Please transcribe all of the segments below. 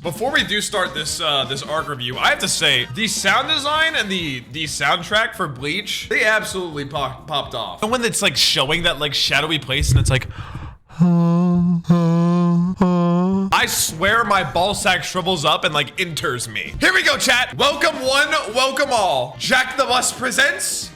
Before we do start this this arc review, I have to say the sound design and the soundtrack for Bleach, they absolutely popped off. And when it's like showing that like shadowy place and it's like I swear my ballsack shrivels up and like enters me. Here we go, chat. Welcome one, welcome all. JackTheBus presents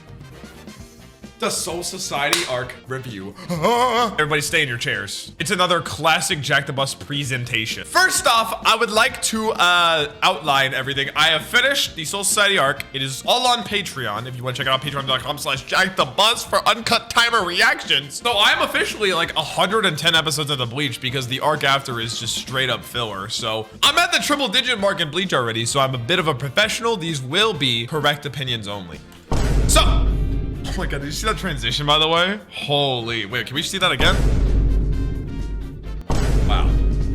the Soul Society arc review. Everybody stay in your chairs. It's another classic JackTheBus presentation. First off, I would like to outline everything. I have finished the Soul Society arc. It is all on Patreon. If you want to check it out, patreon.com/JackTheBus for uncut timer reactions. So I'm officially like 110 episodes of the Bleach because the arc after is just straight up filler. So I'm at the triple digit mark in Bleach already. So I'm a bit of a professional. These will be correct opinions only. So, oh my god, did you see that transition, by the way? Holy, wait, can we see that again? Wow,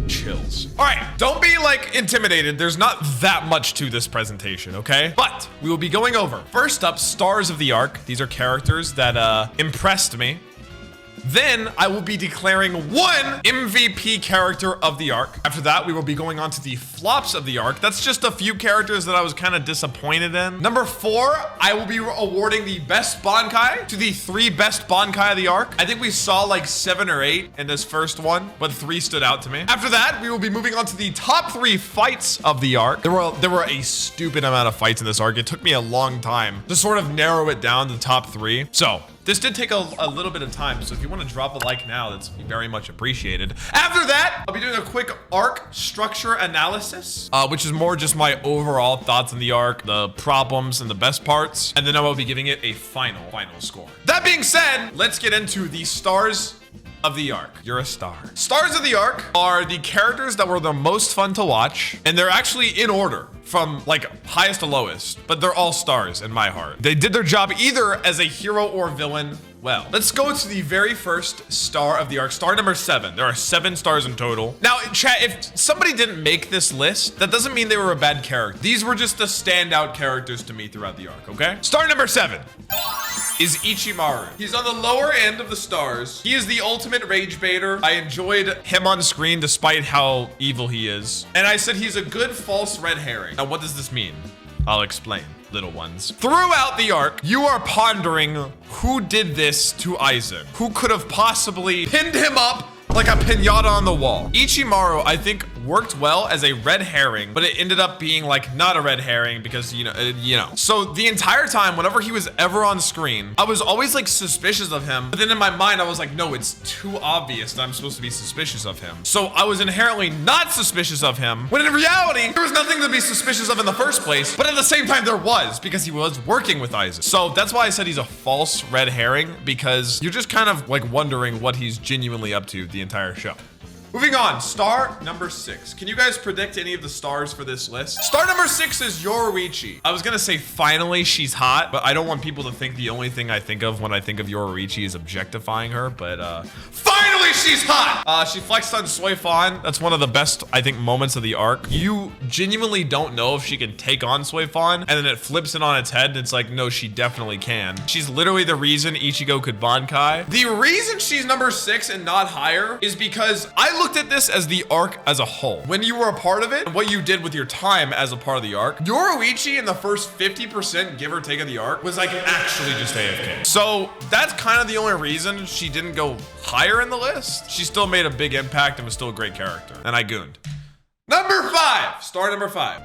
chills. All right, don't be like intimidated. There's not that much to this presentation, okay? But we will be going over, first up, stars of the arc. These are characters that impressed me. Then I will be declaring one MVP character of the arc. After that, we will be going on to the flops of the arc. That's just a few characters that I was kind of disappointed in. Number 4, I will be awarding the best Bankai to the 3 best Bankai of the arc. I think we saw like 7 or 8 in this first one, but 3 stood out to me. After that, we will be moving on to the top 3 fights of the arc. There were a stupid amount of fights in this arc. It took me a long time to sort of narrow it down to the top 3. So this did take a little bit of time, so if you want to drop a like now, that's very much appreciated. After that, I'll be doing a quick arc structure analysis, which is more just my overall thoughts on the arc, the problems and the best parts, and then I will be giving it a final score. That being said, let's get into the stars of the arc. You're a star. Stars of the arc are the characters that were the most fun to watch, and they're actually in order from like highest to lowest, but they're all stars in my heart. They did their job either as a hero or villain well. Let's go to the very first star of the arc, star number 7. There are 7 stars in total. Now, chat, if somebody didn't make this list, that doesn't mean they were a bad character. These were just the standout characters to me throughout the arc, okay? Star number 7 is Ichimaru. He's on the lower end of the stars. He is the ultimate rage baiter. I enjoyed him on screen despite how evil he is. And I said he's a good false red herring. Now, what does this mean? I'll explain, little ones. Throughout the arc, you are pondering who did this to Aizen? Who could have possibly pinned him up like a piñata on the wall? Ichimaru, I think, worked well as a red herring, but it ended up being like not a red herring because, you know. So the entire time, whenever he was ever on screen, I was always like suspicious of him. But then in my mind, I was like, no, it's too obvious that I'm supposed to be suspicious of him. So I was inherently not suspicious of him, when in reality, there was nothing to be suspicious of in the first place. But at the same time, there was, because he was working with Aizen. So that's why I said he's a false red herring, because you're just kind of like wondering what he's genuinely up to the entire show. Moving on, star number 6. Can you guys predict any of the stars for this list? Star number 6 is Yoruichi. I was gonna say finally she's hot, but I don't want people to think the only thing I think of when I think of Yoruichi is objectifying her, but finally she's hot! She flexed on Suifan. That's one of the best, I think, moments of the arc. You genuinely don't know if she can take on Suifan, and then it flips it on its head, and it's like, no, she definitely can. She's literally the reason Ichigo could Bankai. The reason she's number 6 and not higher is because I looked at this as the arc as a whole. When you were a part of it, and what you did with your time as a part of the arc, Yoruichi in the first 50%, give or take, of the arc was like actually just AFK. So that's kind of the only reason she didn't go higher in the list. She still made a big impact and was still a great character. And I gooned. Number 5, star number 5.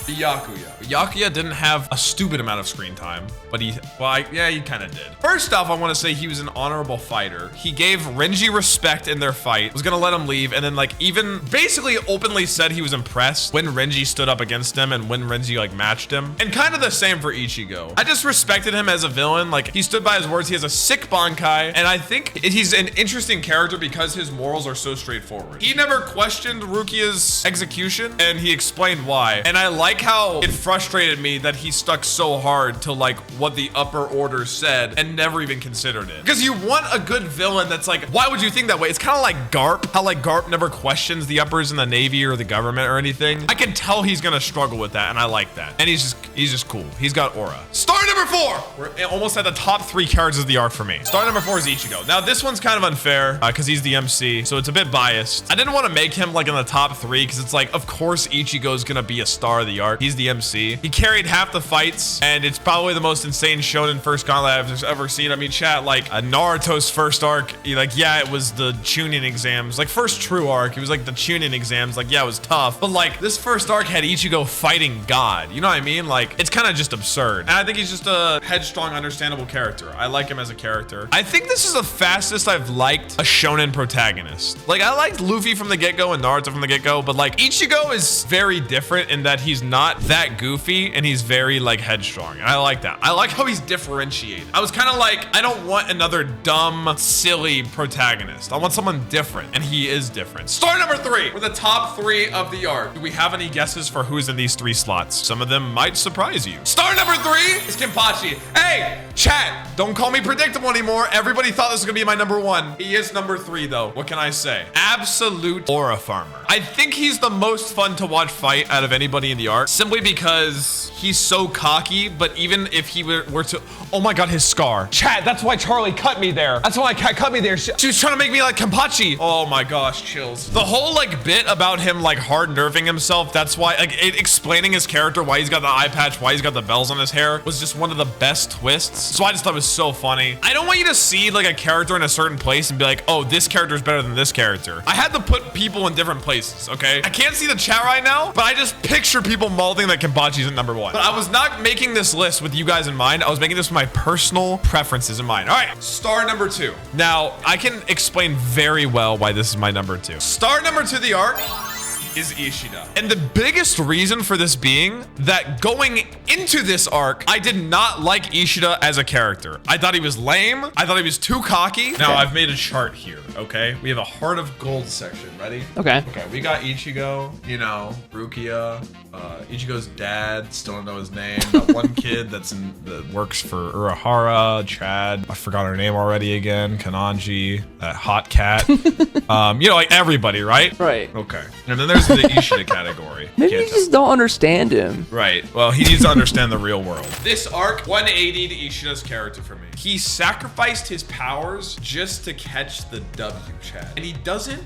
Byakuya. Byakuya didn't have a stupid amount of screen time, but he kind of did. First off, I want to say he was an honorable fighter. He gave Renji respect in their fight, was gonna let him leave, and then like even basically openly said he was impressed when Renji stood up against him and when Renji like matched him. And kind of the same for Ichigo. I just respected him as a villain. Like, he stood by his words. He has a sick Bankai, and I think he's an interesting character because his morals are so straightforward. He never questioned Rukia's execution, and he explained why. And I like like how it frustrated me that he stuck so hard to like what the upper order said and never even considered it. Because you want a good villain that's like, why would you think that way? It's kind of like Garp, how like Garp never questions the uppers in the Navy or the government or anything. I can tell he's gonna struggle with that, and I like that. And he's just cool. He's got aura. Star number 4. We're almost at the top 3 characters of the arc for me. Star number 4 is Ichigo. Now this one's kind of unfair because he's the MC, so it's a bit biased. I didn't want to make him like in the top 3 because it's like, of course Ichigo's gonna be a star of the arc. He's the MC. He carried half the fights, and it's probably the most insane shonen first gauntlet I've ever seen. I mean, chat, like Naruto's first arc, like, yeah, it was the Chunin exams. Like, first true arc, it was like the Chunin exams. Like, yeah, it was tough. But like, this first arc had Ichigo fighting God. You know what I mean? Like, it's kind of just absurd. And I think he's just a headstrong, understandable character. I like him as a character. I think this is the fastest I've liked a shonen protagonist. Like, I liked Luffy from the get-go and Naruto from the get-go, but like, Ichigo is very different in that he's not that goofy and he's very like headstrong. And I like that. I like how he's differentiated. I was kind of like, I don't want another dumb, silly protagonist. I want someone different, and he is different. Star number 3. We're the top 3 of the arc. Do we have any guesses for who's in these 3 slots? Some of them might surprise you. Star number 3 is KENPACHI. Hey, chat, don't call me predictable anymore. Everybody thought this was gonna be my number 1. He is number 3 though. What can I say? Absolute aura farmer. I think he's the most fun to watch fight out of anybody in the arc, simply because he's so cocky, but even if he were to, oh my God, his scar. Chat, that's why Charlie cut me there. That's why Cat cut me there. She was trying to make me like KENPACHI. Oh my gosh, chills. The whole like bit about him like hard nerving himself, that's why, like, explaining his character, why he's got the eye patch, why he's got the bells on his hair, was just one of the best twists. So I just thought it was so funny. I don't want you to see like a character in a certain place and be like, oh, this character is better than this character. I had to put people in different places, okay? I can't see the chat right now, but I just picture people mouthing that KENPACHI's at number 1. But I was not making this list with you guys in mind. I was making this with my personal preferences in mind. All right, star number 2. Now, I can explain very well why this is my number 2. Star number 2 of the arc is Ishida. And the biggest reason for this being that going into this arc, I did not like Ishida as a character. I thought he was lame. I thought he was too cocky. Now I've made a chart here, okay? We have a Heart of Gold section. Ready? Okay. Okay, we got Ichigo, you know, Rukia, Ichigo's dad, still don't know his name. That one kid that works for Urahara, Chad, I forgot her name already again, Kananji, that hot cat. You know, like everybody, right? Right. Okay. And then there's the Ishida category. Maybe you just don't understand him. Right. Well, he needs to understand the real world. This arc, 180 to Ishida's character for me. He sacrificed his powers just to catch the W, Chad. And he doesn't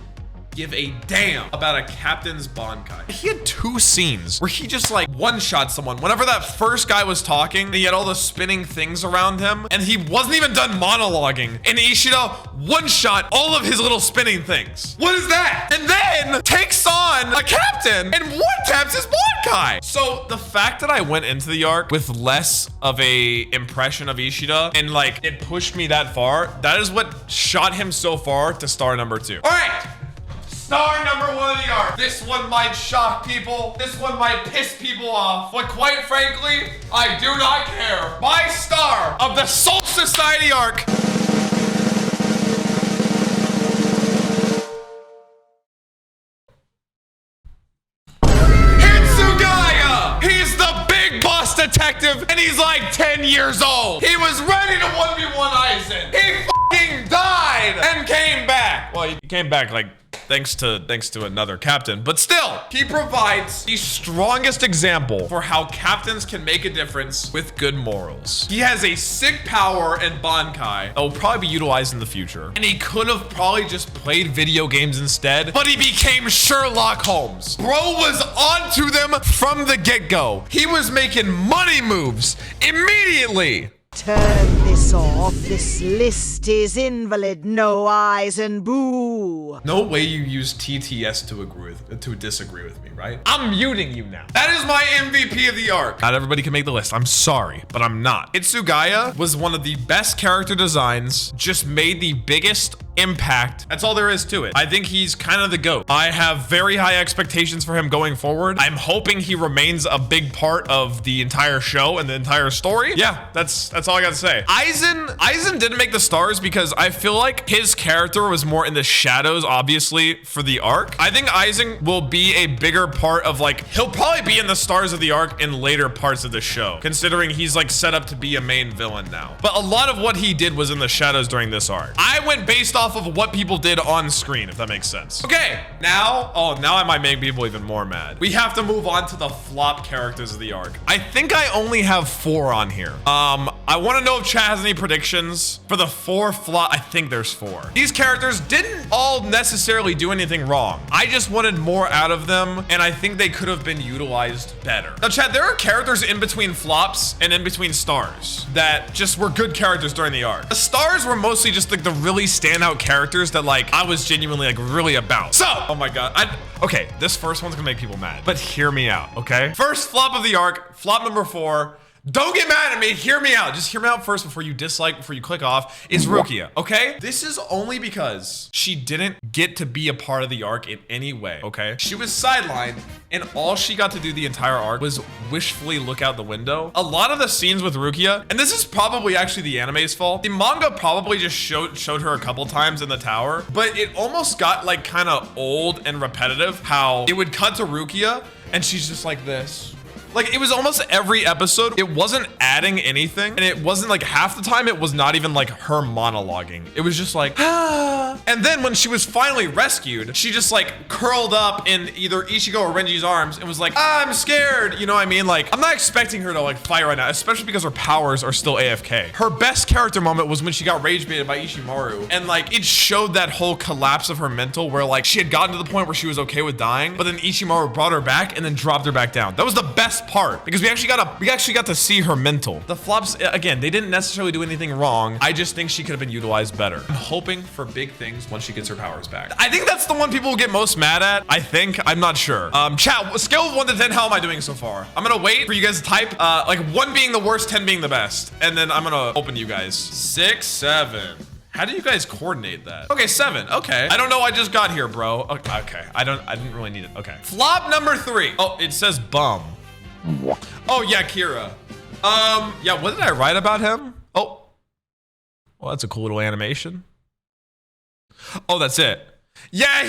give a damn about a captain's Bankai. He had 2 scenes where he just like one-shot someone. Whenever that first guy was talking, he had all the spinning things around him, and he wasn't even done monologuing. And Ishida one-shot all of his little spinning things. What is that? And then takes on a captain and one-taps his Bankai. So the fact that I went into the arc with less of a impression of Ishida and like it pushed me that far, that is what shot him so far to star number 2. All right. Star number 1 of the arc. This one might shock people. This one might piss people off. But quite frankly, I do not care. My star of the Soul Society arc Hitsugaya! He's the big boss detective, and he's like 10 years old. He was ready to 1v1 Aizen. He fucking died and came back. Well, he came back like thanks to another captain, but still, he provides the strongest example for how captains can make a difference with good morals. He has a sick power and Bankai that will probably be utilized in the future. And he could have probably just played video games instead, but he became Sherlock Holmes. Bro was onto them from the get-go. He was making money moves immediately. Turn this off. This list is invalid. No eyes and boo. No way you use TTS to disagree with me, right? I'm muting you now. That is my MVP of the arc. Not everybody can make the list. I'm sorry, but I'm not. Hitsugaya was one of the best character designs, just made the biggest impact. That's all there is to it. I think he's kind of the GOAT. I have very high expectations for him going forward. I'm hoping he remains a big part of the entire show and the entire story. Yeah, that's all I got to say. Aizen didn't make the stars because I feel like his character was more in the shadows, obviously, for the arc. I think Aizen will be a bigger part of like, he'll probably be in the stars of the arc in later parts of the show, considering he's like set up to be a main villain now. But a lot of what he did was in the shadows during this arc. I went based off of what people did on screen, if that makes sense. Okay, now I might make people even more mad. We have to move on to the flop characters of the arc. I think I only have 4 on here. I want to know if chat has any predictions for the 4 flop. I think there's 4. These characters didn't all necessarily do anything wrong. I just wanted more out of them, and I think they could have been utilized better. Now, chat, there are characters in between flops and in between stars that just were good characters during the arc. The stars were mostly just like the really standout characters that like I was genuinely like really about. So, oh my God. Okay, this first one's gonna make people mad, but hear me out, okay? First flop of the arc, flop number 4. Don't get mad at me, hear me out. Just hear me out first before you dislike, before you click off, is Rukia, okay? This is only because she didn't get to be a part of the arc in any way, okay? She was sidelined, and all she got to do the entire arc was wishfully look out the window. A lot of the scenes with Rukia, and this is probably actually the anime's fault. The manga probably just showed her a couple times in the tower, but it almost got like kind of old and repetitive how it would cut to Rukia, and she's just like this. Like, it was almost every episode. It wasn't adding anything. And it wasn't like half the time, it was not even like her monologuing. It was just like, ah. And then when she was finally rescued, she just like curled up in either Ichigo or Renji's arms and was like, I'm scared. You know what I mean? Like, I'm not expecting her to like fight right now, especially because her powers are still AFK. Her best character moment was when she got rage baited by Ishimaru. And like, it showed that whole collapse of her mental where like she had gotten to the point where she was okay with dying, but then Ishimaru brought her back and then dropped her back down. That was the best part because we actually got to see her mental. The flops, again, they didn't necessarily do anything wrong. I just think she could have been utilized better. I'm hoping for big things once she gets her powers back. I think that's the one people will get most mad at. I think, I'm not sure. Chat, scale of 1 to 10, how am I doing so far? I'm gonna wait for you guys to type, like 1 being the worst, 10 being the best. And then I'm gonna open you guys. 6, 7. How do you guys coordinate that? Okay, 7. Okay. I don't know. I just got here, bro. Okay. I didn't really need it. Okay. Flop number 3. Oh, it says bum. Oh yeah, Kira. Yeah, what did I write about him? Oh, well, that's a cool little animation. Oh, that's it. Yeah,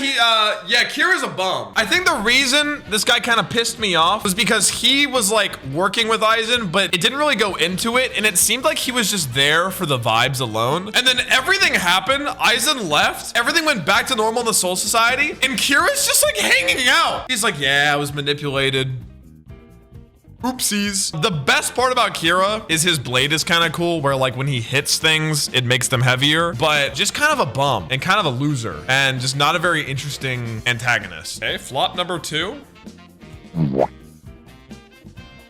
yeah, Kira's a bum. I think the reason this guy kind of pissed me off was because he was like working with Aizen, but it didn't really go into it. And it seemed like he was just there for the vibes alone. And then everything happened. Aizen left. Everything went back to normal in the Soul Society. And Kira's just like hanging out. He's like, yeah, I was manipulated. Oopsies. The best part about Kira is his blade is kind of cool, where like when he hits things, it makes them heavier, but just kind of a bum and kind of a loser and just not a very interesting antagonist. Okay, flop number 2.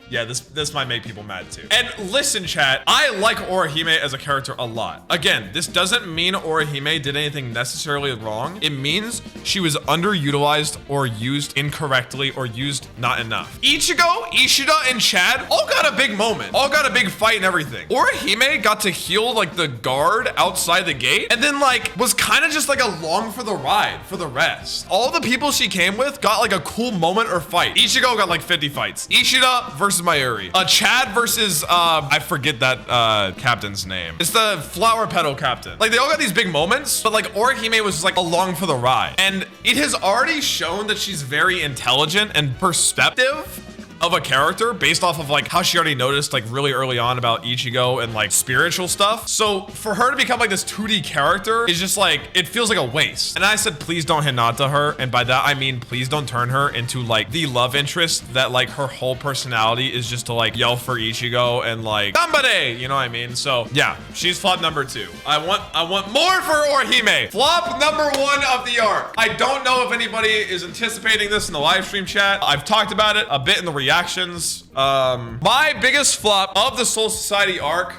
Yeah, this might make people mad too. And listen, chat, I like Orihime as a character a lot. Again, this doesn't mean Orihime did anything necessarily wrong. It means she was underutilized or used incorrectly or used not enough. Ichigo, Ishida, and Chad all got a big moment. All got a big fight and everything. Orihime got to heal like the guard outside the gate and then like was kind of just like along for the ride for the rest. All the people she came with got like a cool moment or fight. Ichigo got like 50 fights. Ishida versus Mayuri. Chad versus, I forget that captain's name. It's the flower petal captain. Like, they all got these big moments, but like Orihime was just like along for the ride. And it has already shown that she's very intelligent and perceptive of a character based off of like how she already noticed like really early on about Ichigo and like spiritual stuff. So for her to become like this 2D character is just like, it feels like a waste. And I said, please don't Hinata her. And by that, I mean, please don't turn her into like the love interest that like her whole personality is just to like yell for Ichigo and like, somebody, you know what I mean? So yeah, she's flop number 2. I want more for Orihime. Flop number 1 of the arc. I don't know if anybody is anticipating this in the live stream chat. I've talked about it a bit in the reactions. My biggest flop of the Soul Society arc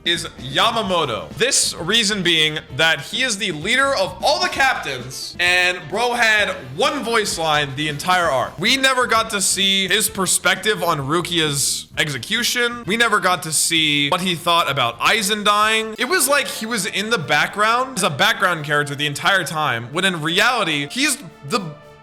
is Yamamoto. This reason being that he is the leader of all the captains, and bro had one voice line the entire arc. We never got to see his perspective on Rukia's execution. We never got to see what he thought about Aizen dying. It was like he was in the background as a background character the entire time, when in reality, he's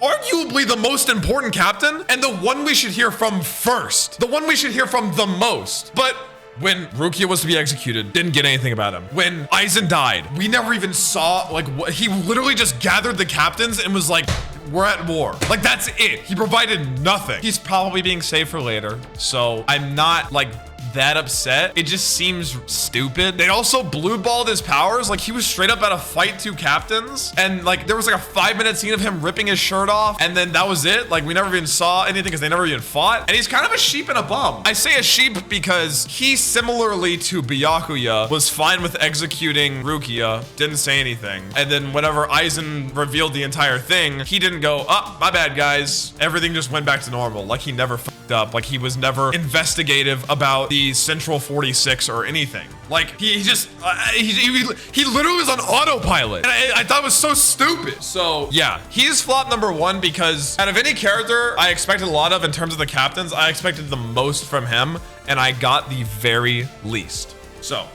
arguably the most important captain and the one we should hear from first. The one we should hear from the most. But when Rukia was to be executed, didn't get anything about him. When Aizen died, we never even saw, like, what he literally just gathered the captains and was like, we're at war. Like, that's it. He provided nothing. He's probably being saved for later. So I'm not like that upset. It just seems stupid. They also blue balled his powers. Like, he was straight up at a fight two captains, and like there was like a 5-minute scene of him ripping his shirt off, and then that was it. Like, we never even saw anything because they never even fought. And he's kind of a sheep and a bum. I say a sheep because he, similarly to Byakuya, was fine with executing Rukia, didn't say anything. And then whenever Aizen revealed the entire thing, he didn't go, oh, my bad guys. Everything just went back to normal. Like, he never fucked up. Like, he was never investigative about the Central 46 or anything. Like, he literally was on autopilot, and I thought it was so stupid. So yeah, he's flop number one because out of any character I expected a lot of in terms of the captains, I expected the most from him, and I got the very least. So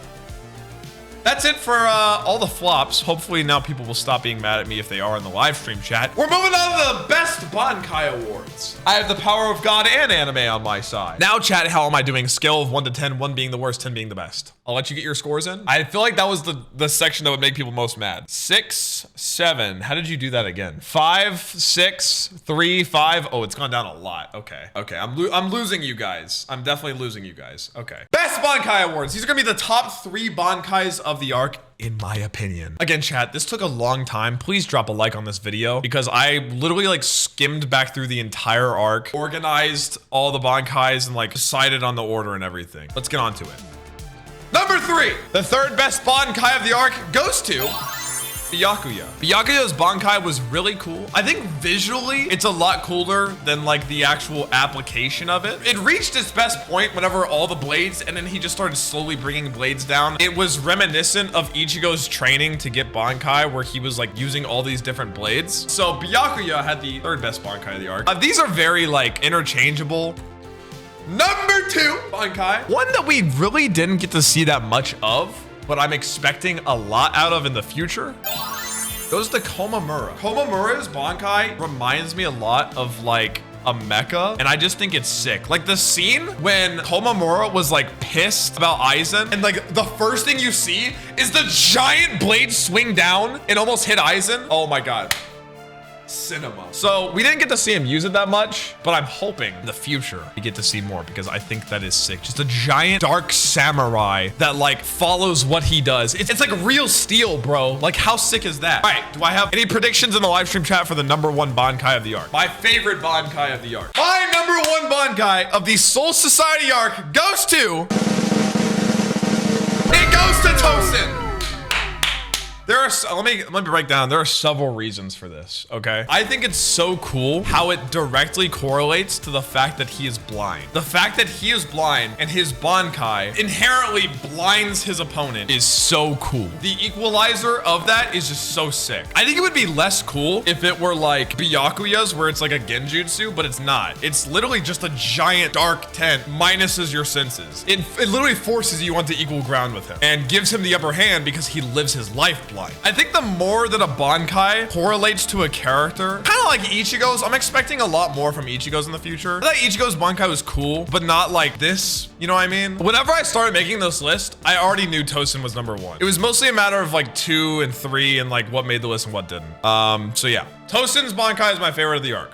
that's it for all the flops. Hopefully now people will stop being mad at me if they are in the live stream chat. We're moving on to the best Bankai awards. I have the power of God and anime on my side. Now chat, how am I doing? Scale of 1 to 10, 1 being the worst, 10 being the best. I'll let you get your scores in. I feel like that was the section that would make people most mad. 6, 7. How did you do that again? 5, 6, 3, 5. Oh, it's gone down a lot. Okay. Okay, I'm losing you guys. I'm definitely losing you guys. Okay. Best Bankai awards. These are gonna be the top 3 Bankais of the arc, in my opinion. Again, chat, this took a long time. Please drop a like on this video because I literally like skimmed back through the entire arc, organized all the Bankais, and like decided on the order and everything. Let's get on to it. Number 3, the third best Bankai of the arc goes to Byakuya. Byakuya's Bankai was really cool. I think visually it's a lot cooler than like the actual application of it. It reached its best point whenever all the blades, and then he just started slowly bringing blades down. It was reminiscent of Ichigo's training to get Bankai, where he was like using all these different blades. So Byakuya had the third best Bankai of the arc. These are very like interchangeable. Number 2 Bankai, one that we really didn't get to see that much of, but I'm expecting a lot out of in the future, goes to Komamura. Komamura's Bankai reminds me a lot of like a mecha, and I just think it's sick. Like the scene when Komamura was like pissed about Aizen, and like the first thing you see is the giant blade swing down and almost hit Aizen. Oh my God. Cinema. So we didn't get to see him use it that much, but I'm hoping in the future we get to see more because I think that is sick. Just a giant dark samurai that like follows what he does. It's like real steel, bro. Like how sick is that? All right, do I have any predictions in the live stream chat for the number 1 Bankai of the arc? My favorite Bankai of the arc. My number 1 Bankai of the Soul Society arc goes to... It goes to Tosin. There are, let me break down. There are several reasons for this, okay? I think it's so cool how it directly correlates to the fact that he is blind. The fact that he is blind and his Bankai inherently blinds his opponent is so cool. The equalizer of that is just so sick. I think it would be less cool if it were like Byakuya's, where it's like a genjutsu, but it's not. It's literally just a giant dark tent minuses your senses. It literally forces you onto equal ground with him and gives him the upper hand because he lives his life blind. I think the more that a Bankai correlates to a character, kind of like Ichigo's, I'm expecting a lot more from Ichigo's in the future. I thought Ichigo's Bankai was cool, but not like this, you know what I mean? Whenever I started making this list, I already knew Tosin was number 1. It was mostly a matter of like 2 and 3 and like what made the list and what didn't. So yeah, Tosin's Bankai is my favorite of the arc.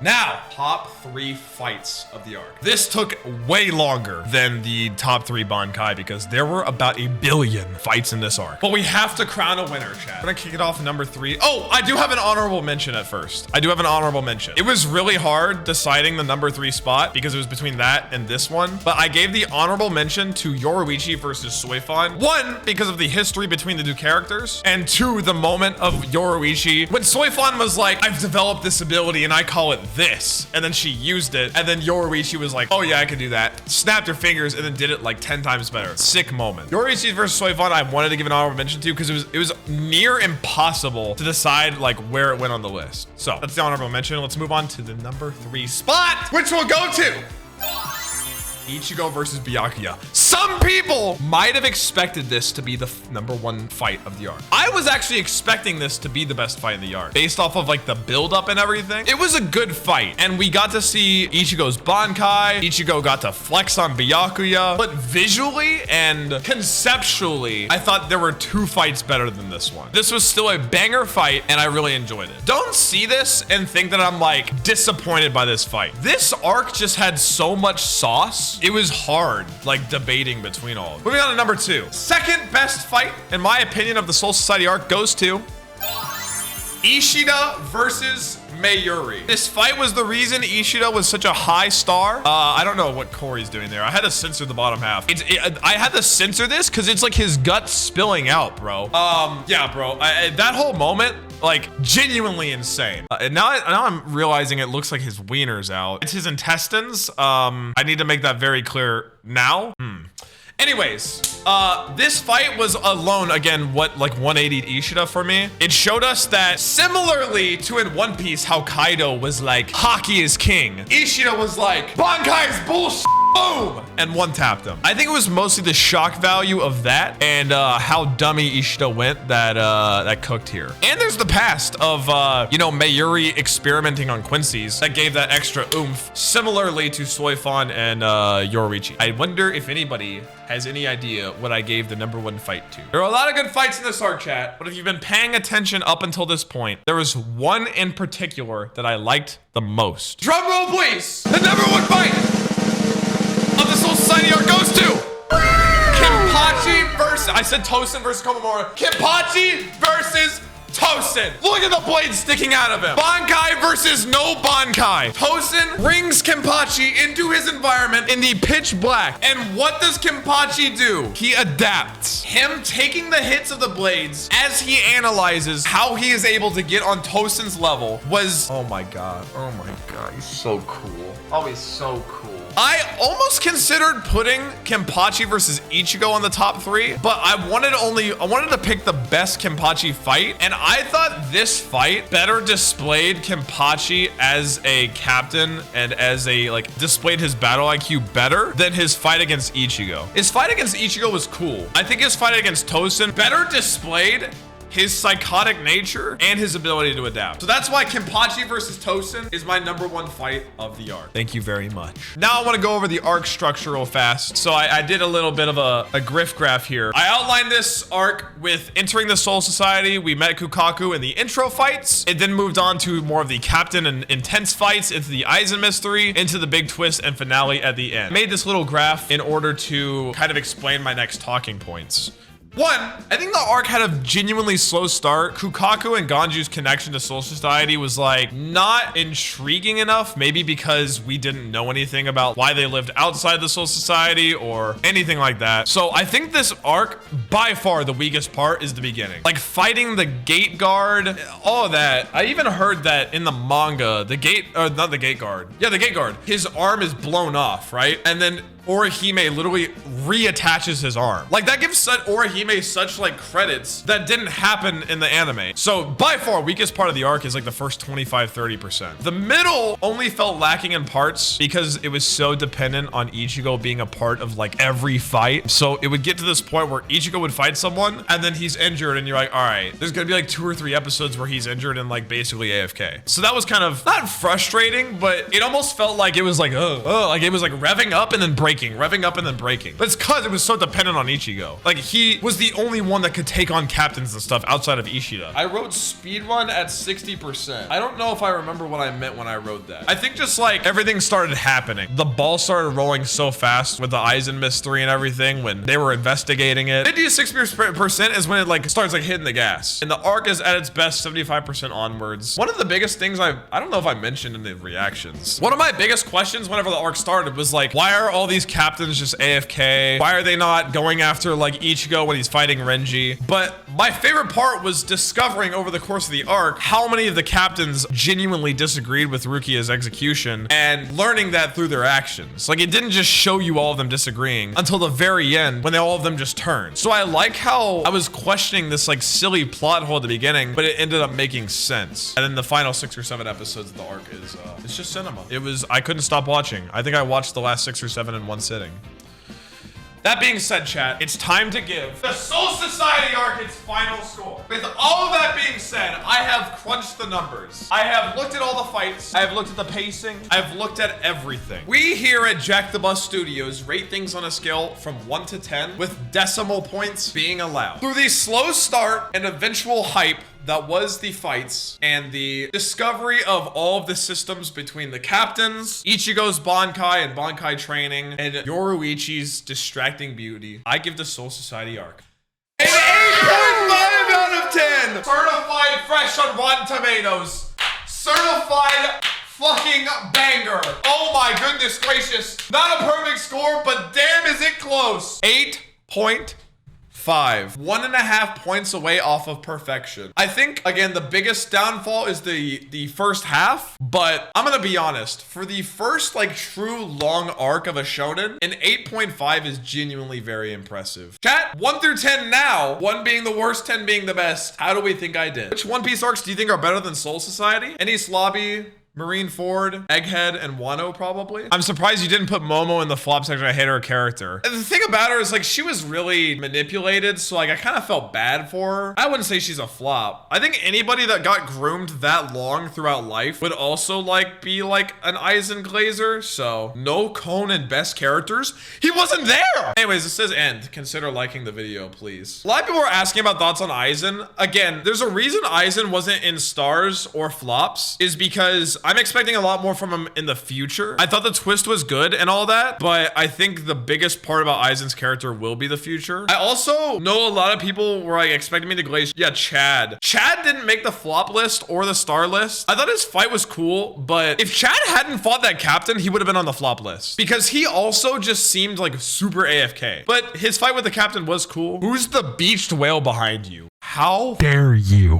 Now, top 3 fights of the arc. This took way longer than the top 3 Bankai because there were about 1 billion fights in this arc. But we have to crown a winner, chat. I'm gonna kick it off number 3. Oh, I do have an honorable mention at first. I do have an honorable mention. It was really hard deciding the number 3 spot because it was between that and this one. But I gave the honorable mention to Yoruichi versus Soifan. 1, because of the history between the 2 characters. And 2, the moment of Yoruichi when Soifan was like, I've developed this ability and I call it this. And then she used it. And then Yoruichi was like, oh yeah, I can do that. Snapped her fingers and then did it like 10 times better. Sick moment. Yoruichi versus Soifan, I wanted to give an honorable mention to because it was near impossible to decide like where it went on the list. So that's the honorable mention. Let's move on to the number 3 spot, which we'll go to Ichigo versus Byakuya. Some people might have expected this to be the number 1 fight of the arc. I was actually expecting this to be the best fight in the arc based off of like the build-up and everything. It was a good fight, and we got to see Ichigo's Bankai. Ichigo got to flex on Byakuya, but visually and conceptually, I thought there were 2 fights better than this one. This was still a banger fight, and I really enjoyed it. Don't see this and think that I'm like disappointed by this fight. This arc just had so much sauce. It was hard, like debating between all of them. Moving on to number 2. Second best fight, in my opinion, of the Soul Society arc goes to Ishida versus Mayuri. This fight was the reason Ishida was such a high star. I don't know what Corey's doing there. I had to censor the bottom half. I had to censor this because it's like his gut spilling out, bro. Yeah, bro. That whole moment, like, genuinely insane. And now I'm realizing it looks like his wiener's out. It's his intestines. I need to make that very clear now. Anyways, this fight was alone, again, what, like 180'd Ishida for me. It showed us that similarly to in One Piece, how Kaido was like, Haki is king. Ishida was like, Bankai is bullshit. Boom! And one-tapped him. I think it was mostly the shock value of that and how dummy Ishida went that cooked here. And there's the past of, you know, Mayuri experimenting on Quincy's that gave that extra oomph, similarly to Soifan and Yoruichi. I wonder if anybody has any idea what I gave the number 1 fight to. There are a lot of good fights in this arc, chat, but if you've been paying attention up until this point, there was one in particular that I liked the most. Drum roll, please! The number 1 fight of the Soul Society arc goes to Kenpachi versus, I said Tosin versus Komamura. Kenpachi versus Tosin. Look at the blade sticking out of him. Bankai versus no Bankai. Tosin brings Kenpachi into his environment in the pitch black. And what does Kenpachi do? He adapts. Him taking the hits of the blades as he analyzes how he is able to get on Tosin's level was, oh my God. Oh my God. He's so cool. Oh, he's so cool. I almost considered putting Kenpachi versus Ichigo on the top 3, but I wanted to pick the best Kenpachi fight, and I thought this fight better displayed Kenpachi as a captain and as a, like, displayed his battle IQ better than his fight against Ichigo. His fight against Ichigo was cool. I think his fight against Tosin better displayed his psychotic nature and his ability to adapt. So that's why Kenpachi versus Tosin is my number 1 fight of the arc. Thank you very much. Now I want to go over the arc structure real fast. So I did a little bit of a griff graph here. I outlined this arc with entering the Soul Society. We met Kukaku in the intro fights. It then moved on to more of the captain and intense fights, into the Aizen mystery, into the big twist and finale at the end. Made this little graph in order to kind of explain my next talking points. 1, I think the arc had a genuinely slow start. Kukaku and Ganju's connection to Soul Society was like not intriguing enough, maybe because we didn't know anything about why they lived outside the Soul Society or anything like that. So I think this arc, by far the weakest part, is the beginning. Like fighting the gate guard, all of that. I even heard that in the manga, the gate guard, his arm is blown off, right? And then Orihime literally reattaches his arm. Like that gives Orihime such like credits that didn't happen in the anime. So by far weakest part of the arc is like the first 25-30%. The middle only felt lacking in parts because it was so dependent on Ichigo being a part of like every fight. So it would get to this point where Ichigo would fight someone and then he's injured and you're like, all right, there's gonna be like 2 or 3 episodes where he's injured and like basically AFK. So that was kind of not frustrating, but it almost felt like it was like, like it was like revving up and then revving up and then breaking. But it's cause it was so dependent on Ichigo. Like he was the only one that could take on captains and stuff outside of Ishida. I wrote speedrun at 60%. I don't know if I remember what I meant when I wrote that. I think just like everything started happening. The ball started rolling so fast with the Aizen mystery and everything when they were investigating it. 50-60% is when it like starts like hitting the gas. And the arc is at its best 75% onwards. One of the biggest things I don't know if I mentioned in the reactions. One of my biggest questions whenever the arc started was like, why are all these these captains just AFK? Why are they not going after like Ichigo when he's fighting Renji? But my favorite part was discovering over the course of the arc how many of the captains genuinely disagreed with Rukia's execution and learning that through their actions. Like, it didn't just show you all of them disagreeing until the very end when all of them just turned. So I like how I was questioning this like silly plot hole at the beginning, but it ended up making sense. And then the final 6 or 7 episodes of the arc is it's just cinema. I couldn't stop watching. I think I watched the last 6 or 7 in one sitting. That being said, chat, it's time to give the Soul Society arc its final score. With all of that being said, I have crunched the numbers. I have looked at all the fights. I have looked at the pacing. I've looked at everything. We here at JackTheBus Studios rate things on a scale from 1 to 10, with decimal points being allowed. Through the slow start and eventual hype that was the fights and the discovery of all of the systems between the captains, Ichigo's Bankai and Bankai training, and Yoruichi's distracting beauty, I give the Soul Society arc an 8.5 out of 10. Certified fresh on Rotten Tomatoes. Certified fucking banger. Oh my goodness gracious. Not a perfect score, but damn is it close. 8.5. 1.5 points away off of perfection. I think, again, the biggest downfall is the first half, but I'm gonna be honest. For the first, like, true long arc of a shonen, an 8.5 is genuinely very impressive. Chat, 1 through 10 now, 1 being the worst, 10 being the best. How do we think I did? Which One Piece arcs do you think are better than Soul Society? Enies Lobby, Marineford, Egghead, and Wano, probably. I'm surprised you didn't put Momo in the flop section. I hate her character. And the thing about her is, like, she was really manipulated, so, like, I kind of felt bad for her. I wouldn't say she's a flop. I think anybody that got groomed that long throughout life would also, like, be, like, an Aizen Glazer, so no Conan best characters. He wasn't there! Anyways, it says end. Consider liking the video, please. A lot of people are asking about thoughts on Aizen. Again, there's a reason Aizen wasn't in stars or flops, is because I'm expecting a lot more from him in the future. I thought the twist was good and all that, but I think the biggest part about Aizen's character will be the future. I also know a lot of people were like expecting me to glaze. Yeah, Chad. Chad didn't make the flop list or the star list. I thought his fight was cool, but if Chad hadn't fought that captain, he would have been on the flop list because he also just seemed like super AFK. But his fight with the captain was cool. Who's the beached whale behind you? How dare you?